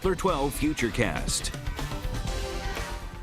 Doppler 12 Futurecast.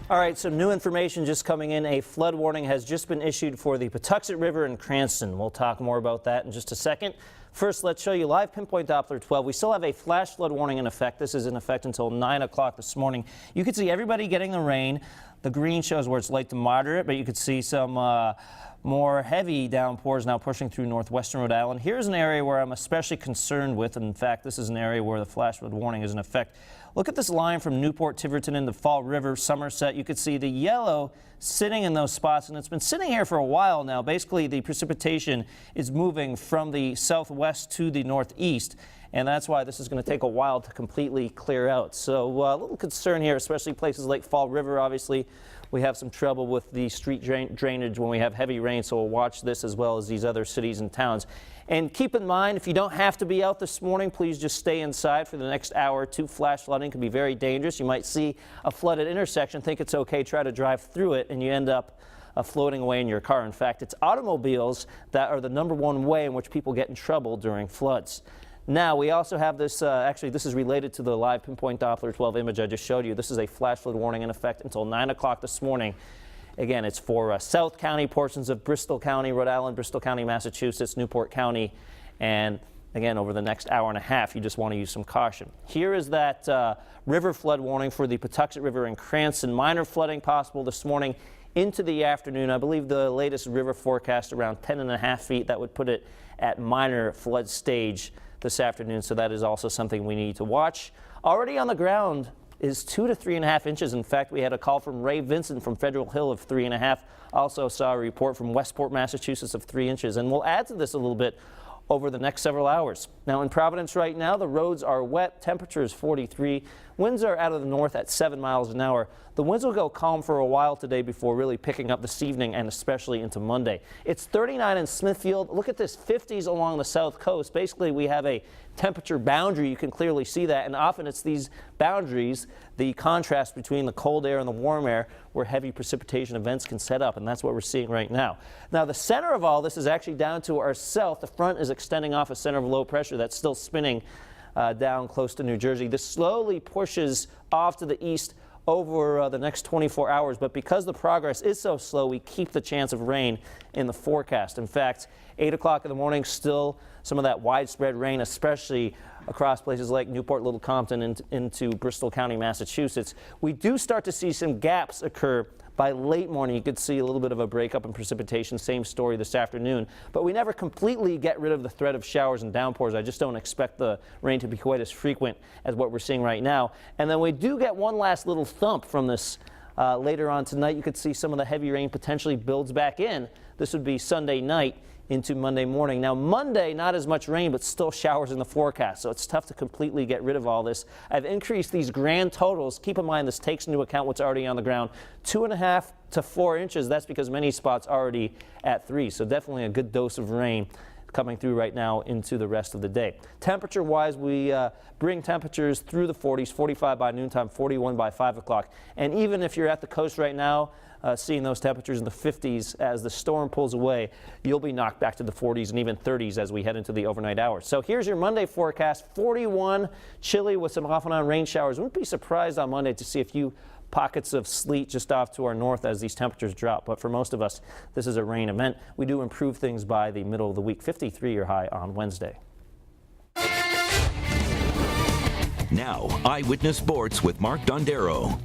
All right, so new information just coming in. A flood warning has just been issued for the Patuxent River in Cranston. We'll talk more about that in just a second. First, let's show you live Pinpoint Doppler 12. We still have a flash flood warning in effect. This is in effect until 9 o'clock this morning. You can see everybody getting the rain. The green shows where it's light to moderate, but you could see some more heavy downpours now pushing through northwestern Rhode Island. Here's an area where I'm especially concerned with. In fact, this is an area where the flash flood warning is in effect. Look at this line from Newport, Tiverton into Fall River, Somerset. You could see the yellow sitting in those spots, and it's been sitting here for a while now. Basically, the precipitation is moving from the southwest to the northeast, and that's why this is going to take a while to completely clear out. So a little concern here, especially places like Fall River. Obviously, we have some trouble with the street drainage when we have heavy rain, so we'll watch this as well as these other cities and towns. And keep in mind, if you don't have to be out this morning, please just stay inside for the next hour or two. Flash flooding can be very dangerous. You might see a flooded intersection, think it's okay, try to drive through it, and you end up floating away in your car. In fact, it's automobiles that are the #1 way in which people get in trouble during floods. Now, we also have this, actually, this is related to the live Pinpoint Doppler 12 image I just showed you. This is a flash flood warning in effect until 9 o'clock this morning. Again, it's for South County, portions of Bristol County, Rhode Island, Bristol County, Massachusetts, Newport County, and again, over the next hour and a half, you just want to use some caution. Here is that river flood warning for the Patuxent River in Cranston. Minor flooding possible this morning into the afternoon. I believe the latest river forecast around 10.5 feet. That would put it at minor flood stage this afternoon, so that is also something we need to watch. Already on the ground is 2 to 3.5 inches. In fact, we had a call from Ray Vincent from Federal Hill of 3.5. Also saw a report from Westport, Massachusetts of 3 inches. And we'll add to this a little bit over the next several hours. Now in Providence right now, the roads are wet. Temperature is 43. Winds are out of the north at 7 miles an hour. The winds will go calm for a while today before really picking up this evening and especially into Monday. It's 39 in Smithfield. Look at this, 50s along the south coast. Basically, we have a temperature boundary. You can clearly see that, and often it's these boundaries, the contrast between the cold air and the warm air, where heavy precipitation events can set up, and that's what we're seeing right now. Now, the center of all this is actually down to our south. The front is extending off a center of low pressure that's still spinning down close to New Jersey. This slowly pushes off to the east over the next 24 hours, but because the progress is so slow, we keep the chance of rain in the forecast. In fact, 8 o'clock in the morning, still some of that widespread rain, especially across places like Newport, Little Compton, into Bristol County, Massachusetts. We do start to see some gaps occur. By late morning, you could see a little bit of a breakup in precipitation. Same story this afternoon. But we never completely get rid of the threat of showers and downpours. I just don't expect the rain to be quite as frequent as what we're seeing right now. And then we do get one last little thump from this later on tonight. You could see some of the heavy rain potentially builds back in. This would be Sunday night into Monday morning. Now Monday, not as much rain, but still showers in the forecast, so it's tough to completely get rid of all this. I've increased these grand totals. Keep in mind this takes into account what's already on the ground. 2.5 to 4 inches. That's because many spots already at 3, so definitely a good dose of rain coming through right now into the rest of the day. Temperature wise, we bring temperatures through the 40s, 45 by noontime, 41 by 5 o'clock. And even if you're at the coast right now, seeing those temperatures in the 50s as the storm pulls away, you'll be knocked back to the 40s and even 30s as we head into the overnight hours. So here's your Monday forecast. 41, chilly with some off and on rain showers. Wouldn't be surprised on Monday to see a few pockets of sleet just off to our north as these temperatures drop. But for most of us, this is a rain event. We do improve things by the middle of the week. 53 your high on Wednesday. Now, Eyewitness Sports with Mark Dondero.